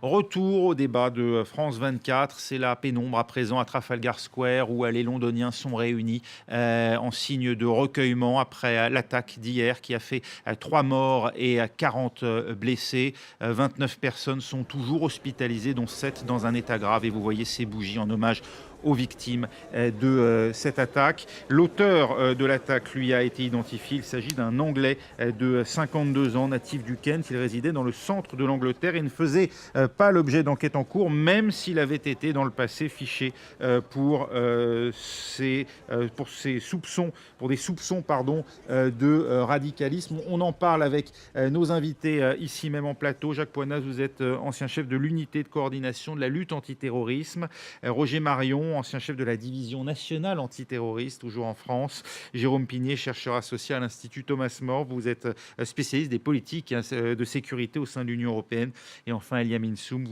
Retour au débat de France 24. C'est la pénombre à présent à Trafalgar Square où les Londoniens sont réunis en signe de recueillement après l'attaque d'hier qui a fait 3 morts et 40 blessés. 29 personnes sont toujours hospitalisées, dont 7 dans un état grave. Et vous voyez ces bougies en hommage aux victimes de cette attaque. L'auteur de l'attaque, lui, a été identifié. Il s'agit d'un Anglais de 52 ans, natif du Kent. Il résidait dans le centre de l'Angleterre et ne faisait pas l'objet d'enquête en cours, même s'il avait été dans le passé fiché pour des soupçons de radicalisme. On en parle avec nos invités ici même en plateau. Jacques Poinas, vous êtes ancien chef de l'unité de coordination de la lutte antiterrorisme. Roger Marion, ancien chef de la division nationale antiterroriste, toujours en France. Jérôme Pigné, chercheur associé à l'Institut Thomas More. Vous êtes spécialiste des politiques de sécurité au sein de l'Union européenne. Et enfin, Elia Minsoum,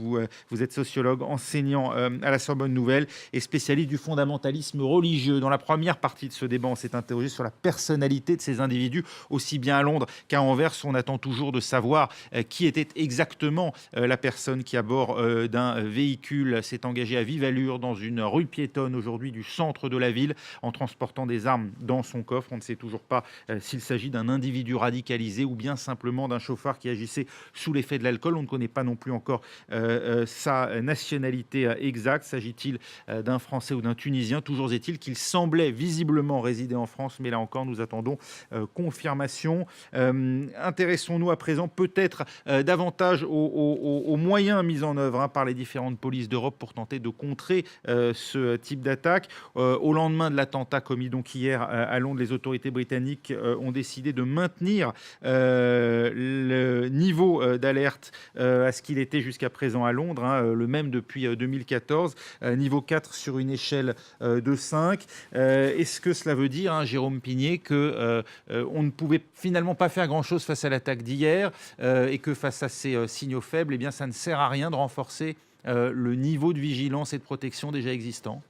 vous êtes sociologue, enseignant à la Sorbonne Nouvelle et spécialiste du fondamentalisme religieux. Dans la première partie de ce débat, on s'est interrogé sur la personnalité de ces individus, aussi bien à Londres qu'à Anvers. On attend toujours de savoir qui était exactement la personne qui, à bord d'un véhicule, s'est engagée à vive allure dans une rue piétonne aujourd'hui du centre de la ville en transportant des armes dans son coffre. On ne sait toujours pas s'il s'agit d'un individu radicalisé ou bien simplement d'un chauffard qui agissait sous l'effet de l'alcool. On ne connaît pas non plus encore sa nationalité exacte. S'agit-il d'un Français ou d'un Tunisien? Toujours est-il qu'il semblait visiblement résider en France, mais là encore nous attendons confirmation. Intéressons-nous à présent peut-être davantage aux moyens mis en œuvre par les différentes polices d'Europe pour tenter de contrer ce type d'attaque. Au lendemain de l'attentat commis donc hier à Londres, les autorités britanniques ont décidé de maintenir le niveau d'alerte à ce qu'il était jusqu'à présent à Londres, le même depuis 2014, niveau 4 sur une échelle de 5. Est-ce que cela veut dire, Jérôme Pigné, qu'on ne pouvait finalement pas faire grand-chose face à l'attaque d'hier et que face à ces signaux faibles, eh bien, ça ne sert à rien de renforcer le niveau de vigilance et de protection déjà existant?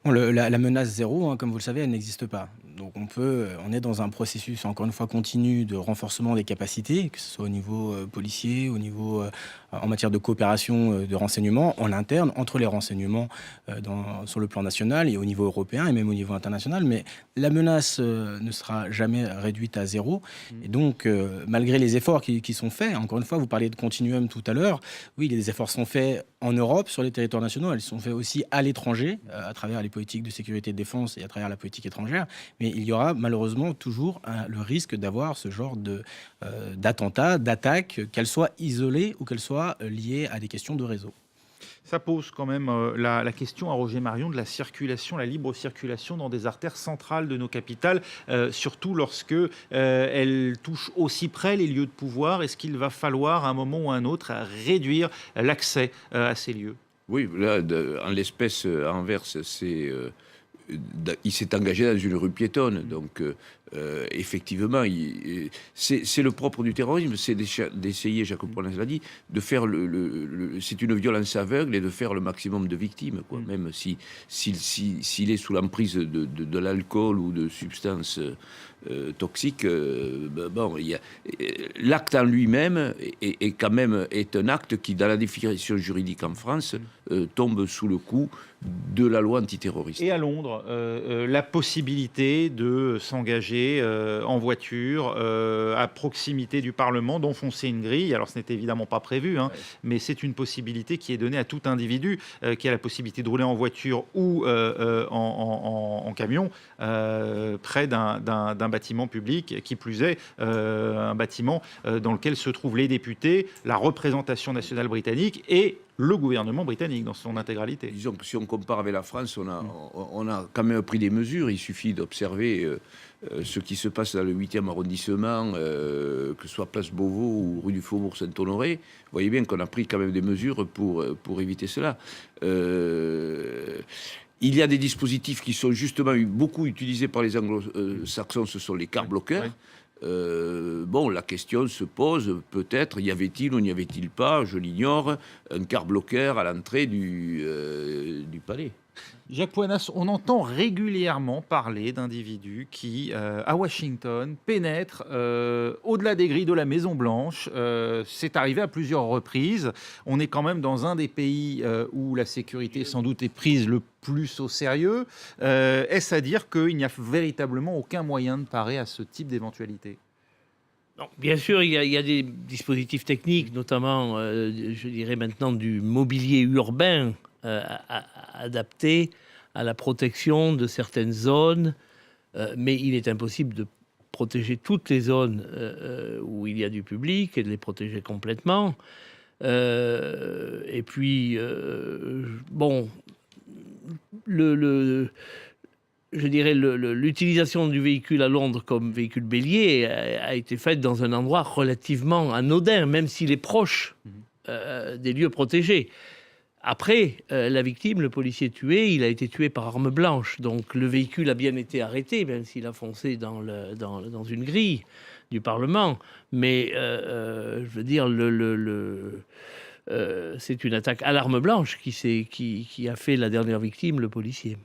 Bon, la menace zéro, comme vous le savez, elle n'existe pas. Donc on est dans un processus, encore une fois, continu de renforcement des capacités, que ce soit au niveau policier, au niveau en matière de coopération de renseignement, en interne, entre les renseignements sur le plan national et au niveau européen et même au niveau international. Mais la menace ne sera jamais réduite à zéro. Et donc, malgré les efforts qui sont faits, encore une fois, vous parliez de continuum tout à l'heure, oui, les efforts sont faits en Europe, sur les territoires nationaux, elles sont faits aussi à l'étranger, à travers les politiques de sécurité et de défense et à travers la politique étrangère. Mais il y aura malheureusement toujours le risque d'avoir ce genre d'attentats, d'attaques, qu'elles soient isolées ou qu'elles soient liées à des questions de réseau. Ça pose quand même la question à Roger Marion de la circulation, la libre circulation dans des artères centrales de nos capitales, surtout lorsque elles touchent aussi près les lieux de pouvoir. Est-ce qu'il va falloir à un moment ou à un autre réduire l'accès à ces lieux? Oui, là, en l'espèce, Anvers, il s'est engagé dans une rue piétonne. Donc, effectivement, c'est le propre du terrorisme, c'est d'essayer, Jacques Poinas l'a dit, de faire c'est une violence aveugle et de faire le maximum de victimes, quoi. Même s'il est sous l'emprise de l'alcool ou de substances toxiques, l'acte en lui-même est quand même un acte qui, dans la définition juridique en France, tombe sous le coup de la loi antiterroriste. Et à Londres, la possibilité de s'engager en voiture à proximité du Parlement, d'enfoncer une grille. Alors ce n'est évidemment pas prévu, mais c'est une possibilité qui est donnée à tout individu qui a la possibilité de rouler en voiture ou en camion près d'un bâtiment public, qui plus est un bâtiment dans lequel se trouvent les députés, la représentation nationale britannique et le gouvernement britannique dans son intégralité. Disons que si on compare avec la France, on a quand même pris des mesures. Il suffit d'observer ce qui se passe dans le 8e arrondissement, que ce soit Place Beauvau ou rue du Faubourg Saint-Honoré. Vous voyez bien qu'on a pris quand même des mesures pour éviter cela. Il y a des dispositifs qui sont justement beaucoup utilisés par les anglo-saxons, ce sont les car bloqueurs. La question se pose, peut-être, y avait-il ou n'y avait-il pas, je l'ignore, un car bloqueur à l'entrée du palais. Jacques Poinas, on entend régulièrement parler d'individus qui, à Washington, pénètrent au-delà des grilles de la Maison-Blanche. C'est arrivé à plusieurs reprises. On est quand même dans un des pays où la sécurité, sans doute, est prise le plus au sérieux. Est-ce à dire qu'il n'y a véritablement aucun moyen de parer à ce type d'éventualité ? Non, bien sûr, il y a des dispositifs techniques, notamment, je dirais maintenant, du mobilier urbain adapté à la protection de certaines zones, mais il est impossible de protéger toutes les zones où il y a du public et de les protéger complètement. Et puis, bon, je dirais l'utilisation du véhicule à Londres comme véhicule bélier a été faite dans un endroit relativement anodin, même s'il est proche des lieux protégés. Après, la victime, le policier tué, il a été tué par arme blanche. Donc le véhicule a bien été arrêté, même s'il a foncé dans une grille du Parlement. Mais je veux dire, c'est une attaque à l'arme blanche qui a fait la dernière victime, le policier.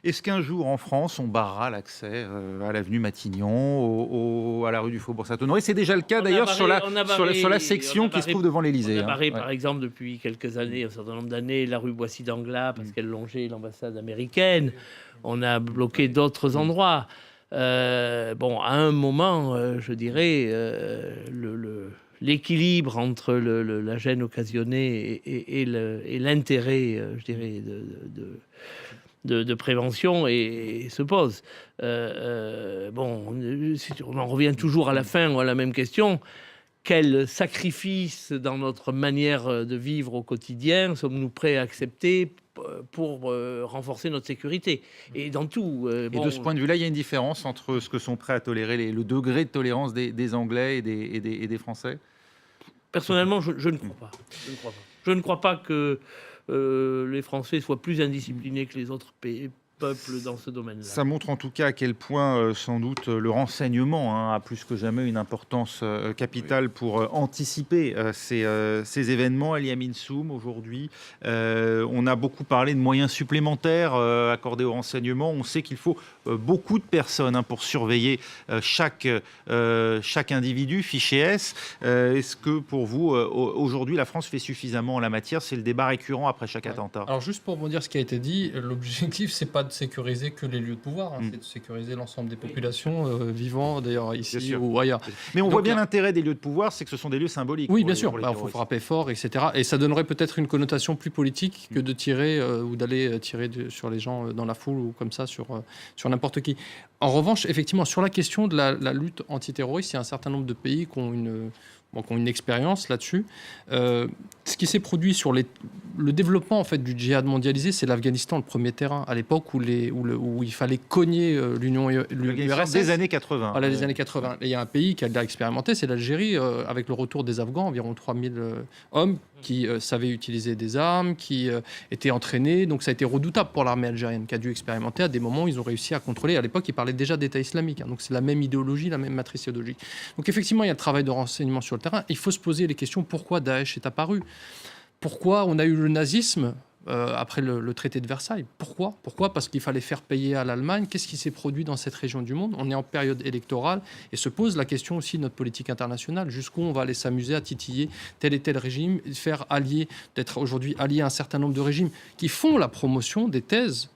Est-ce qu'un jour, en France, on barrera l'accès à l'avenue Matignon, à la rue du Faubourg-Saint-Honoré ? C'est déjà le cas, d'ailleurs, sur la section qui se trouve devant l'Élysée. On a barré, par exemple, depuis quelques années, un certain nombre d'années, la rue Boissy-d'Anglas, parce qu'elle longeait l'ambassade américaine. On a bloqué d'autres endroits. Bon, à un moment, je dirais, l'équilibre entre la gêne occasionnée et l'intérêt, je dirais, de prévention et se pose. Bon, on en revient toujours à la fin à la même question. Quel sacrifice dans notre manière de vivre au quotidien sommes-nous prêts à accepter pour renforcer notre sécurité ? Et dans tout. Et de ce point de vue-là, il y a une différence entre ce que sont prêts à tolérer le degré de tolérance des Anglais et des Français ? Personnellement, je ne crois pas. Je ne crois pas que les Français soient plus indisciplinés que les autres peuples dans ce domaine-là. Ça montre en tout cas à quel point, sans doute, le renseignement a plus que jamais une importance capitale pour anticiper ces événements. Eliamine Soum, aujourd'hui, on a beaucoup parlé de moyens supplémentaires accordés au renseignement. On sait qu'il faut beaucoup de personnes pour surveiller chaque individu, fichier S. Est-ce que pour vous, aujourd'hui, la France fait suffisamment en la matière ? C'est le débat récurrent après chaque attentat. Alors juste pour dire ce qui a été dit, l'objectif c'est pas de sécuriser que les lieux de pouvoir, c'est de sécuriser l'ensemble des populations vivant d'ailleurs ici ou ailleurs. Mais on voit bien l'intérêt des lieux de pouvoir, c'est que ce sont des lieux symboliques. Oui, bien sûr, il faut frapper fort, etc. Et ça donnerait peut-être une connotation plus politique que de tirer ou d'aller tirer sur les gens dans la foule ou comme ça sur n'importe qui. En revanche, effectivement, sur la question de la lutte antiterroriste, il y a un certain nombre de pays qui ont une expérience là-dessus. Ce qui s'est produit sur le développement en fait, du djihad mondialisé, c'est l'Afghanistan, le premier terrain, à l'époque où il fallait cogner l'URSS. Des années 80. Voilà, des années 80. Et il y a un pays qui a expérimenté, c'est l'Algérie, avec le retour des Afghans, environ 3000 hommes qui savaient utiliser des armes, qui étaient entraînés. Donc ça a été redoutable pour l'armée algérienne, qui a dû expérimenter. À des moments, ils ont réussi à contrôler. À l'époque, ils parlaient déjà d'État islamique. Donc c'est la même idéologie, la même matrice idéologique. Donc effectivement, il y a le travail de renseignement sur le terrain. Il faut se poser les questions, pourquoi Daesh est apparu ? Pourquoi on a eu le nazisme après le traité de Versailles ? Pourquoi ? Parce qu'il fallait faire payer à l'Allemagne. Qu'est-ce qui s'est produit dans cette région du monde ? On est en période électorale et se pose la question aussi de notre politique internationale. Jusqu'où on va aller s'amuser à titiller tel et tel régime, d'être aujourd'hui allié à un certain nombre de régimes qui font la promotion des thèses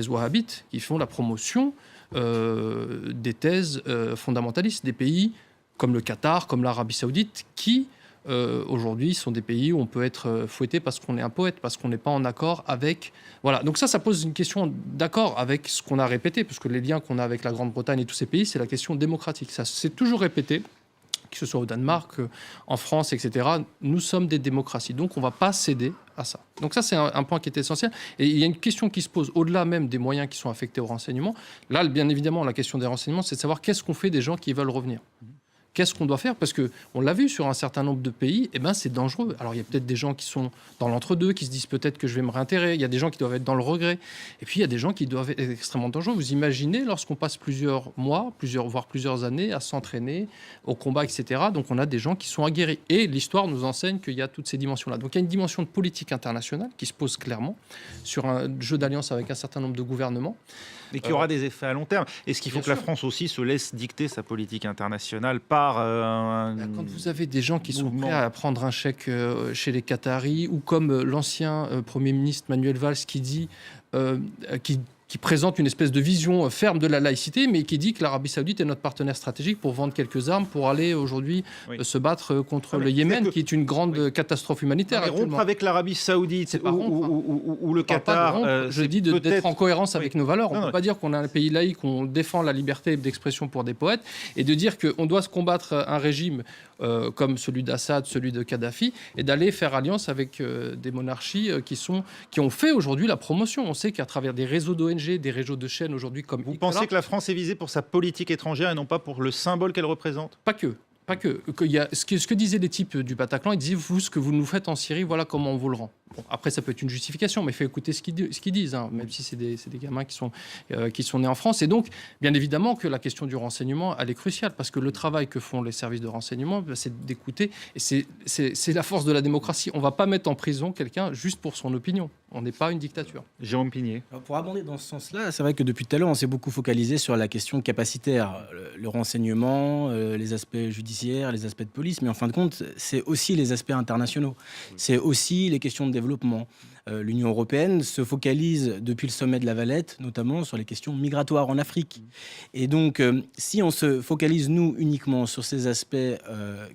wahhabites, qui font la promotion des thèses fondamentalistes, des pays comme le Qatar, comme l'Arabie Saoudite, qui aujourd'hui sont des pays où on peut être fouetté parce qu'on est un poète, parce qu'on n'est pas en accord avec... Voilà, donc ça pose une question d'accord avec ce qu'on a répété, parce que les liens qu'on a avec la Grande-Bretagne et tous ces pays, c'est la question démocratique. Ça s'est toujours répété, que ce soit au Danemark, en France, etc. Nous sommes des démocraties, donc on ne va pas céder à ça. Donc ça, c'est un point qui est essentiel. Et il y a une question qui se pose au-delà même des moyens qui sont affectés au renseignement. Là, bien évidemment, la question des renseignements, c'est de savoir qu'est-ce qu'on fait des gens qui veulent revenir. Qu'est-ce qu'on doit faire? Parce qu'on l'a vu sur un certain nombre de pays, c'est dangereux. Alors, il y a peut-être des gens qui sont dans l'entre-deux, qui se disent peut-être que je vais me réintéresser. Il y a des gens qui doivent être dans le regret. Et puis, il y a des gens qui doivent être extrêmement dangereux. Vous imaginez, lorsqu'on passe plusieurs mois, voire plusieurs années à s'entraîner au combat, etc. Donc, on a des gens qui sont aguerris. Et l'histoire nous enseigne qu'il y a toutes ces dimensions-là. Donc, il y a une dimension de politique internationale qui se pose clairement sur un jeu d'alliance avec un certain nombre de gouvernements. Mais qui aura des effets à long terme. Est-ce qu'il faut que la France aussi se laisse dicter sa politique internationale par Quand vous avez des gens qui sont prêts à prendre un chèque chez les Qataris, ou comme l'ancien Premier ministre Manuel Valls qui dit qui présente une espèce de vision ferme de la laïcité, mais qui dit que l'Arabie Saoudite est notre partenaire stratégique pour vendre quelques armes, pour aller aujourd'hui se battre contre le Yémen, qui est une grande catastrophe humanitaire. Mais rompre avec l'Arabie Saoudite ou le Qatar, je dis d'être en cohérence avec nos valeurs. On ne peut pas dire qu'on est un pays laïque, on défend la liberté d'expression pour des poètes, et de dire qu'on doit se combattre un régime comme celui d'Assad, celui de Kadhafi, et d'aller faire alliance avec des monarchies qui ont fait aujourd'hui la promotion. On sait qu'à travers des réseaux d'ONG, des réseaux de chaînes aujourd'hui comme Vous pensez que la France est visée pour sa politique étrangère et non pas pour le symbole qu'elle représente? Pas que. Il y a, ce que disaient les types du Bataclan, ils disaient, vous, ce que vous nous faites en Syrie, voilà comment on vous le rend. Bon, après, ça peut être une justification, mais il faut écouter ce qu'ils disent, même si c'est des gamins qui sont nés en France. Et donc, bien évidemment que la question du renseignement, elle est cruciale, parce que le travail que font les services de renseignement, c'est d'écouter, et c'est la force de la démocratie. On ne va pas mettre en prison quelqu'un juste pour son opinion. On n'est pas une dictature. Jérôme Pigné. Alors pour abonder dans ce sens-là, c'est vrai que depuis tout à l'heure, on s'est beaucoup focalisé sur la question capacitaire, le renseignement, les aspects judiciaires, les aspects de police, mais en fin de compte, c'est aussi les aspects internationaux. C'est aussi les questions de développement. L'Union européenne se focalise depuis le sommet de la Valette, notamment sur les questions migratoires en Afrique. Et donc, si on se focalise, nous, uniquement sur ces aspects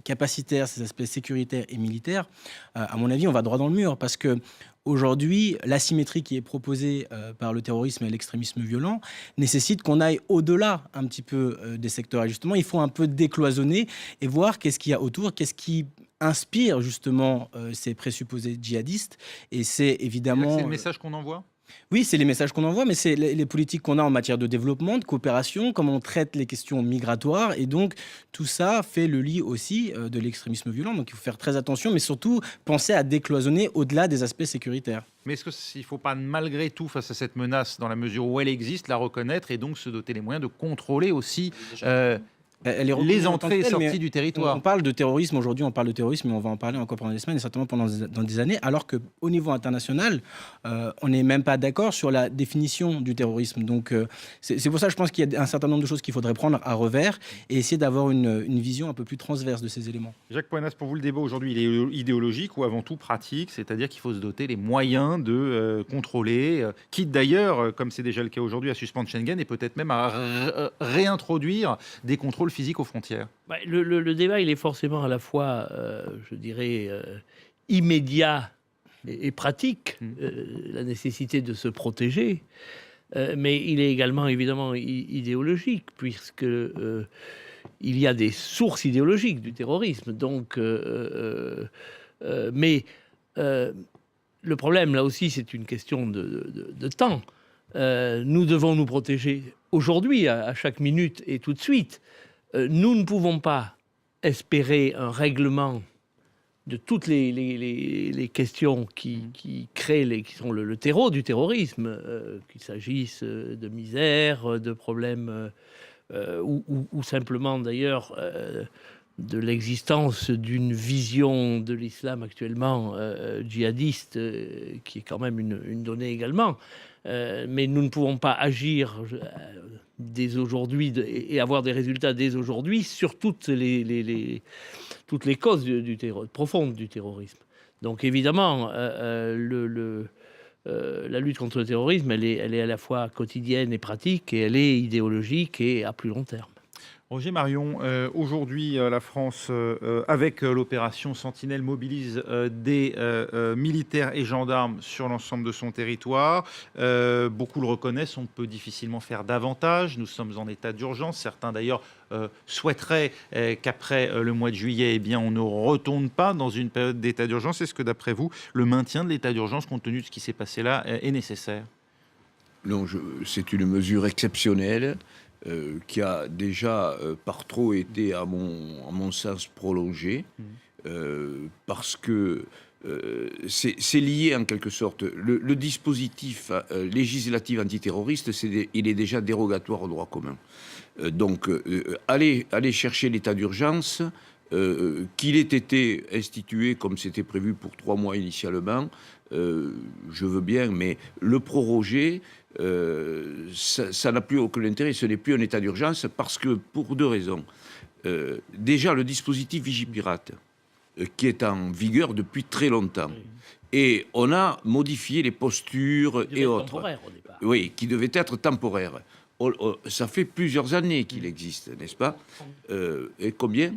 capacitaires, ces aspects sécuritaires et militaires, à mon avis, on va droit dans le mur, parce que aujourd'hui, l'asymétrie qui est proposée par le terrorisme et l'extrémisme violent nécessite qu'on aille au-delà un petit peu des secteurs. Et justement, il faut un peu décloisonner et voir qu'est-ce qu'il y a autour, qu'est-ce qui inspire justement ces présupposés djihadistes. Et c'est évidemment... C'est le message qu'on envoie ? Oui, c'est les messages qu'on envoie, mais c'est les politiques qu'on a en matière de développement, de coopération, comment on traite les questions migratoires. Et donc, tout ça fait le lit aussi de l'extrémisme violent. Donc, il faut faire très attention, mais surtout penser à décloisonner au-delà des aspects sécuritaires. Mais est-ce qu'il ne faut pas, malgré tout, face à cette menace, dans la mesure où elle existe, la reconnaître et donc se doter les moyens de contrôler aussi les entrées et sorties du territoire? On parle de terrorisme aujourd'hui, on parle de terrorisme, mais on va en parler encore pendant des semaines et certainement dans des années, alors qu'au niveau international, on n'est même pas d'accord sur la définition du terrorisme. Donc c'est pour ça que je pense qu'il y a un certain nombre de choses qu'il faudrait prendre à revers et essayer d'avoir une vision un peu plus transverse de ces éléments. Jacques Poinas, pour vous, le débat aujourd'hui, il est idéologique ou avant tout pratique, c'est-à-dire qu'il faut se doter les moyens de contrôler, quitte d'ailleurs, comme c'est déjà le cas aujourd'hui, à suspendre Schengen et peut-être même à réintroduire des contrôles physique aux frontières. Le débat, il est forcément à la fois, je dirais, immédiat et pratique, la nécessité de se protéger, mais il est également évidemment idéologique, puisque il y a des sources idéologiques du terrorisme. Donc, mais le problème, là aussi, c'est une question de temps. Nous devons nous protéger aujourd'hui, à chaque minute et tout de suite. Nous ne pouvons pas espérer un règlement de toutes les questions qui créent, qui sont le terreau du terrorisme, qu'il s'agisse de misère, de problèmes, ou simplement d'ailleurs de l'existence d'une vision de l'islam actuellement djihadiste, qui est quand même une donnée également. Mais nous ne pouvons pas agir dès aujourd'hui et avoir des résultats dès aujourd'hui sur toutes les causes profondes du terrorisme. Donc évidemment, la lutte contre le terrorisme, elle est à la fois quotidienne et pratique, et elle est idéologique et à plus long terme. Roger Marion, aujourd'hui, la France, avec l'opération Sentinelle, mobilise des militaires et gendarmes sur l'ensemble de son territoire. Beaucoup le reconnaissent, on peut difficilement faire davantage. Nous sommes en état d'urgence. Certains, d'ailleurs, souhaiteraient qu'après le mois de juillet, on ne retourne pas dans une période d'état d'urgence. Est-ce que, d'après vous, le maintien de l'état d'urgence, compte tenu de ce qui s'est passé là, est nécessaire ? Non, c'est une mesure exceptionnelle. qui a déjà par trop été, à mon sens, prolongé, parce que c'est lié en quelque sorte. Le dispositif législatif antiterroriste, il est déjà dérogatoire au droit commun. Donc, aller chercher l'état d'urgence, qu'il ait été institué comme c'était prévu pour 3 mois initialement, je veux bien, mais le proroger, ça n'a plus aucun intérêt. Ce n'est plus un état d'urgence parce que, pour 2 raisons. Déjà, le dispositif Vigipirate, qui est en vigueur depuis très longtemps. Oui. Et on a modifié les postures et autres. Temporaire au départ. Oui, qui devaient être temporaires. Ça fait plusieurs années qu'il existe, n'est-ce pas? Et combien?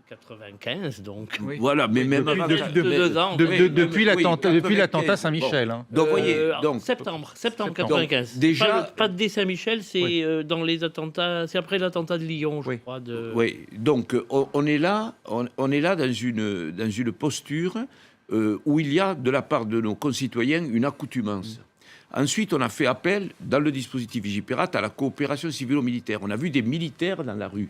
95, donc. Oui. Voilà, mais même depuis l'attentat Saint-Michel. Hein. Donc, voyez, septembre 95. Donc, déjà, pas dès Saint-Michel, c'est dans les attentats, c'est après l'attentat de Lyon, je crois. Oui, donc on est là dans une posture où il y a, de la part de nos concitoyens, une accoutumance. Ensuite, on a fait appel, dans le dispositif Vigipirate, à la coopération civilo-militaire. On a vu des militaires dans la rue.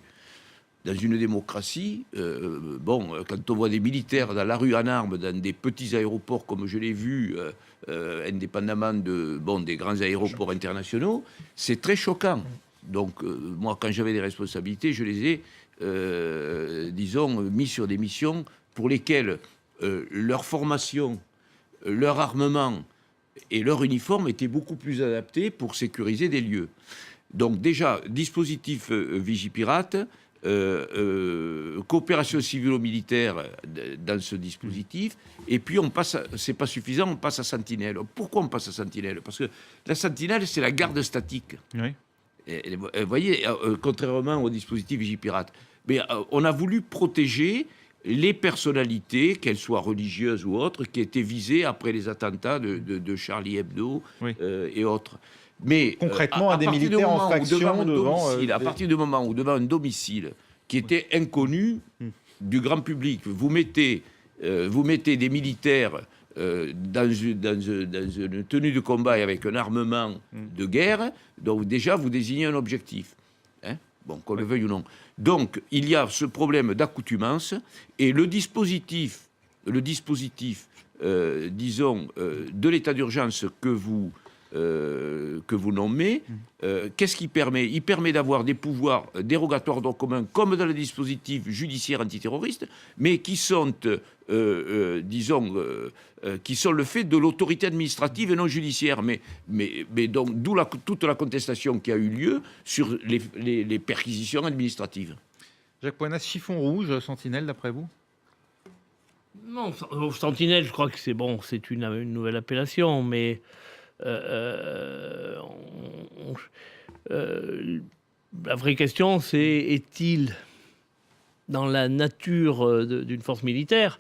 Dans une démocratie, quand on voit des militaires dans la rue en armes, dans des petits aéroports comme je l'ai vu, indépendamment des grands aéroports internationaux, c'est très choquant. Donc, moi, quand j'avais des responsabilités, je les ai, mis sur des missions pour lesquelles leur formation, leur armement et leur uniforme étaient beaucoup plus adaptés pour sécuriser des lieux. Donc, déjà, dispositif Vigipirate, coopération civilo-militaire dans ce dispositif, et puis c'est pas suffisant, on passe à Sentinelle. Pourquoi on passe à Sentinelle? Parce que la Sentinelle, c'est la garde statique. Oui. Vous voyez, contrairement au dispositif Vigipirate. Mais on a voulu protéger les personnalités, qu'elles soient religieuses ou autres, qui étaient visées après les attentats de Charlie Hebdo et autres. Mais concrètement, à des militaires en faction à partir du moment où devant un domicile qui était inconnu du grand public, vous mettez des militaires dans une tenue de combat et avec un armement de guerre, donc déjà vous désignez un objectif, qu'on le veuille ou non. Donc il y a ce problème d'accoutumance et le dispositif, de l'état d'urgence que vous nommez, qu'est-ce qu'il permet? Il permet d'avoir des pouvoirs dérogatoires droit commun, comme dans le dispositif judiciaire antiterroriste, mais qui sont, qui sont le fait de l'autorité administrative et non judiciaire. Mais donc, d'où toute la contestation qui a eu lieu sur les perquisitions administratives. Jacques Poinas, chiffon rouge, Sentinelle, d'après vous? Non, Sentinelle, je crois que c'est une nouvelle appellation, mais la vraie question, c'est est-il dans la nature d'une force militaire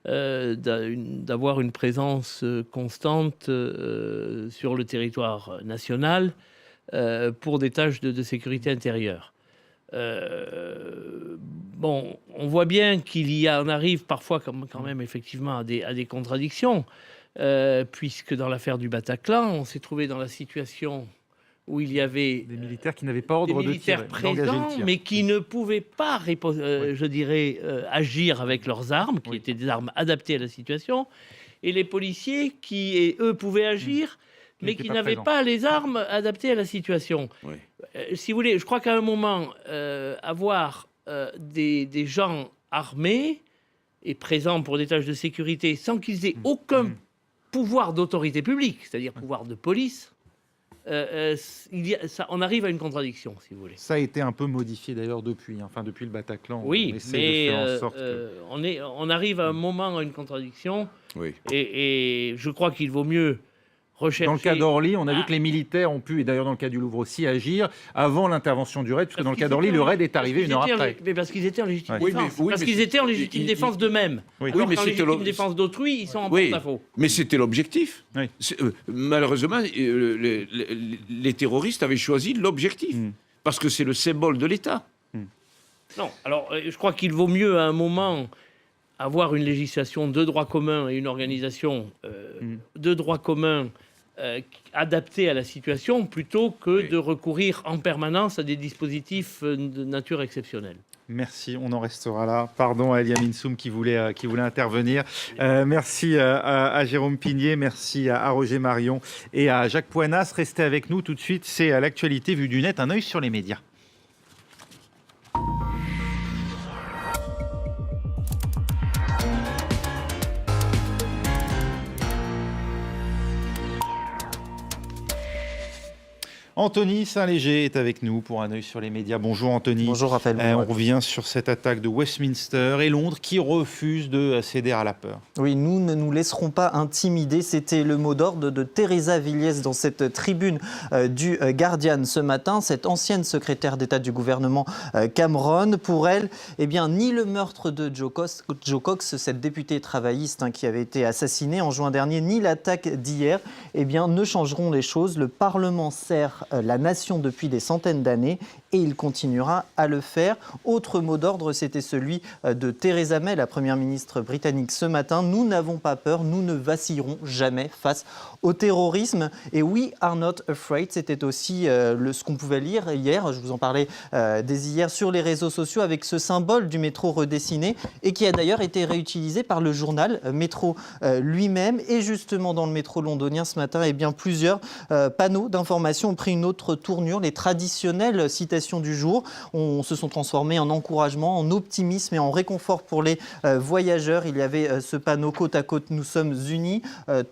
d'avoir une présence constante sur le territoire national pour des tâches de sécurité intérieure? On voit bien on arrive parfois quand même effectivement à des contradictions. Puisque dans l'affaire du Bataclan, on s'est trouvé dans la situation où il y avait des militaires qui n'avaient pas ordre de tirer, présents, mais qui ne pouvaient pas, agir avec leurs armes, qui étaient des armes adaptées à la situation, et les policiers qui, eux, pouvaient agir, mais qui n'avaient pas les armes adaptées à la situation. Oui. Si vous voulez, je crois qu'à un moment, avoir des gens armés et présents pour des tâches de sécurité sans qu'ils aient aucun pouvoir d'autorité publique, c'est-à-dire pouvoir de police, on arrive à une contradiction, si vous voulez. Ça a été un peu modifié d'ailleurs depuis le Bataclan. Oui, mais on arrive à un moment à une contradiction, et je crois qu'il vaut mieux rechercher... Dans le cas d'Orly, on a vu que les militaires ont pu, et d'ailleurs dans le cas du Louvre aussi, agir avant l'intervention du raid, puisque dans le cas d'Orly, le raid est arrivé une heure après. Mais parce qu'ils étaient en légitime défense. Parce qu'ils étaient en légitime défense d'eux-mêmes. Oui, mais en légitime défense d'autrui, ils sont en porte-à-faux. Mais c'était l'objectif. Oui. Malheureusement, les terroristes avaient choisi l'objectif, parce que c'est le symbole de l'État. Non, alors je crois qu'il vaut mieux à un moment avoir une législation de droit commun et une organisation de droit commun adapté à la situation plutôt que de recourir en permanence à des dispositifs de nature exceptionnelle. Merci, on en restera là. Pardon à Elia Minsoum qui voulait intervenir. Merci à Jérôme Pigné, merci à Roger Marion et à Jacques Poinas. Restez avec nous tout de suite, c'est à l'actualité vue du net, un œil sur les médias. Anthony Saint-Léger est avec nous pour un œil sur les médias. Bonjour Anthony. Bonjour Raphaël. On revient sur cette attaque de Westminster et Londres qui refuse de céder à la peur. Oui, nous ne nous laisserons pas intimider. C'était le mot d'ordre de Theresa Villiers dans cette tribune du Guardian ce matin, cette ancienne secrétaire d'État du gouvernement Cameron. Pour elle, eh bien, ni le meurtre de Joe Cox, cette députée travailliste qui avait été assassinée en juin dernier, ni l'attaque d'hier, eh bien, ne changeront les choses. Le Parlement sert la nation depuis des centaines d'années et il continuera à le faire. Autre mot d'ordre, c'était celui de Theresa May, la première ministre britannique ce matin. Nous n'avons pas peur, nous ne vacillerons jamais face au terrorisme. Et we are not afraid, c'était aussi ce qu'on pouvait lire hier, je vous en parlais dès hier sur les réseaux sociaux avec ce symbole du métro redessiné et qui a d'ailleurs été réutilisé par le journal Métro lui-même. Et justement dans le métro londonien ce matin, eh bien, plusieurs panneaux d'information ont pris une autre tournure. Les traditionnelles citations du jour se sont transformées en encouragement, en optimisme et en réconfort pour les voyageurs. Il y avait ce panneau côte à côte, nous sommes unis.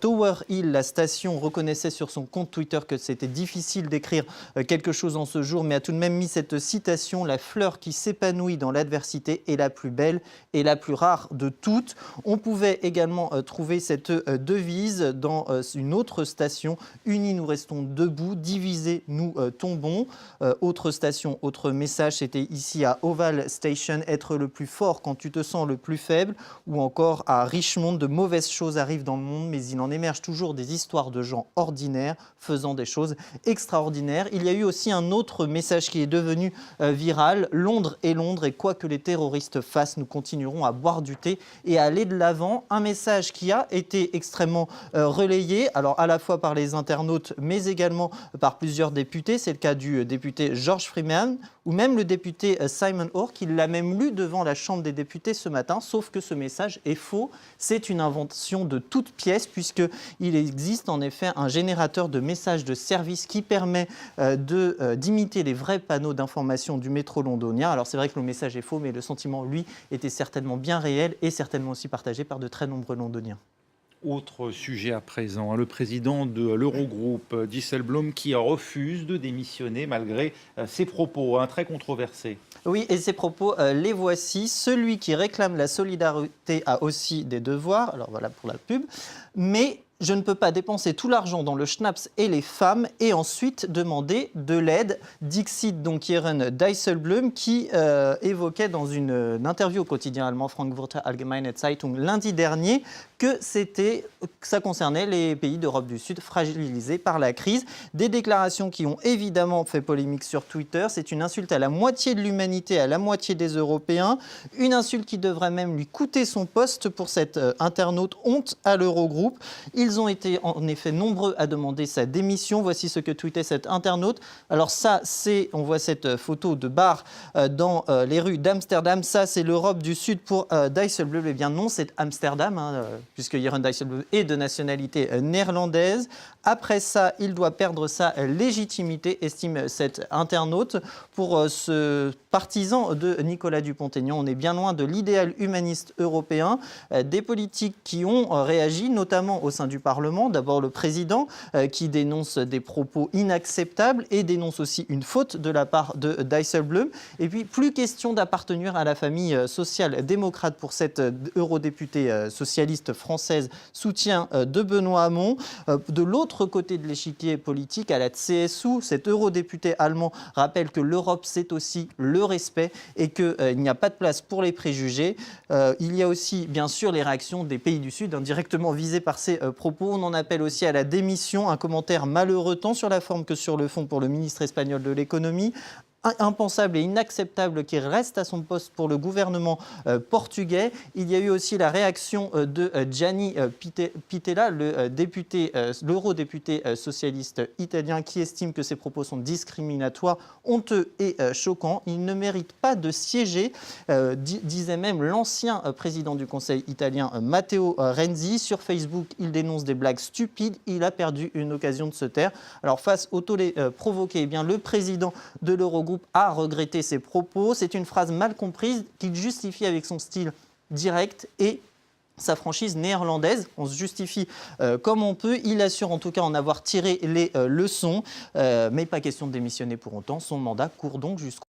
Tower Hill, la station, reconnaissait sur son compte Twitter que c'était difficile d'écrire quelque chose en ce jour, mais a tout de même mis cette citation: la fleur qui s'épanouit dans l'adversité est la plus belle et la plus rare de toutes. On pouvait également trouver cette devise dans une autre station: unis nous restons debout, divisés nous tombons. Autre station, autre message, c'était ici à Oval Station: être le plus fort quand tu te sens le plus faible. Ou encore à Richmond: de mauvaises choses arrivent dans le monde, mais il en émerge toujours des histoires de gens ordinaires faisant des choses extraordinaires. Il y a eu aussi un autre message qui est devenu viral: Londres est Londres et quoi que les terroristes fassent, nous continuerons à boire du thé et à aller de l'avant. Un message qui a été extrêmement relayé, alors à la fois par les internautes mais également par plusieurs députés. C'est le cas du député George Freeman ou même le député Simon Hoare qui l'a même lu devant la Chambre des députés ce matin, sauf que ce message est faux. C'est une invention de toute pièce puisqu'il existe en effet un générateur de messages de service qui permet d'imiter les vrais panneaux d'information du métro londonien. Alors c'est vrai que le message est faux, mais le sentiment, lui, était certainement bien réel et certainement aussi partagé par de très nombreux londoniens. Autre sujet à présent, le président de l'Eurogroupe, Dijsselbloem, qui refuse de démissionner malgré ses propos très controversés. Oui, et ces propos, les voici. Celui qui réclame la solidarité a aussi des devoirs. Alors voilà pour la pub. Mais je ne peux pas dépenser tout l'argent dans le schnapps et les femmes et ensuite demander de l'aide. Dixit donc Jeroen Dijsselbloem qui évoquait dans une interview au quotidien allemand Frankfurter Allgemeine Zeitung lundi dernier que ça concernait les pays d'Europe du Sud fragilisés par la crise. Des déclarations qui ont évidemment fait polémique sur Twitter. C'est une insulte à la moitié de l'humanité, à la moitié des Européens. Une insulte qui devrait même lui coûter son poste pour cet internaute. Honte à l'Eurogroupe. Ils ont été en effet nombreux à demander sa démission. Voici ce que tweetait cet internaute. Alors ça, on voit cette photo de bar dans les rues d'Amsterdam. Ça, c'est l'Europe du Sud pour Dijsselbloem. Eh bien non, c'est Amsterdam, puisque Jeroen Dijsselbloem est de nationalité néerlandaise. Après ça, il doit perdre sa légitimité, estime cet internaute. Pour ce partisan de Nicolas Dupont-Aignan, on est bien loin de l'idéal humaniste européen. Des politiques qui ont réagi, notamment au sein du Parlement. D'abord le président qui dénonce des propos inacceptables et dénonce aussi une faute de la part de Dijsselbloem. Et puis plus question d'appartenir à la famille social-démocrate pour cette eurodéputée socialiste française, soutien de Benoît Hamon. De l'autre côté de l'échiquier politique, à la CSU, cet eurodéputé allemand rappelle que l'Europe, c'est aussi le respect et qu'il n'y a pas de place pour les préjugés. Il y a aussi, bien sûr, les réactions des pays du Sud, directement visées par ces propos. On en appelle aussi à la démission, un commentaire malheureux tant sur la forme que sur le fond pour le ministre espagnol de l'économie. impensable et inacceptable qu'il reste à son poste pour le gouvernement portugais. Il y a eu aussi la réaction de Gianni Pittella, l'eurodéputé socialiste italien, qui estime que ces propos sont discriminatoires, honteux et choquants. Il ne mérite pas de siéger, disait même l'ancien président du Conseil italien Matteo Renzi. Sur Facebook, il dénonce des blagues stupides. Il a perdu une occasion de se taire. Alors face au tollé provoqué, eh bien, le président de l'Eurogroupe a regretté ses propos. C'est une phrase mal comprise qu'il justifie avec son style direct et sa franchise néerlandaise. On se justifie comme on peut. Il assure en tout cas en avoir tiré les leçons. Mais pas question de démissionner pour autant. Son mandat court donc jusqu'au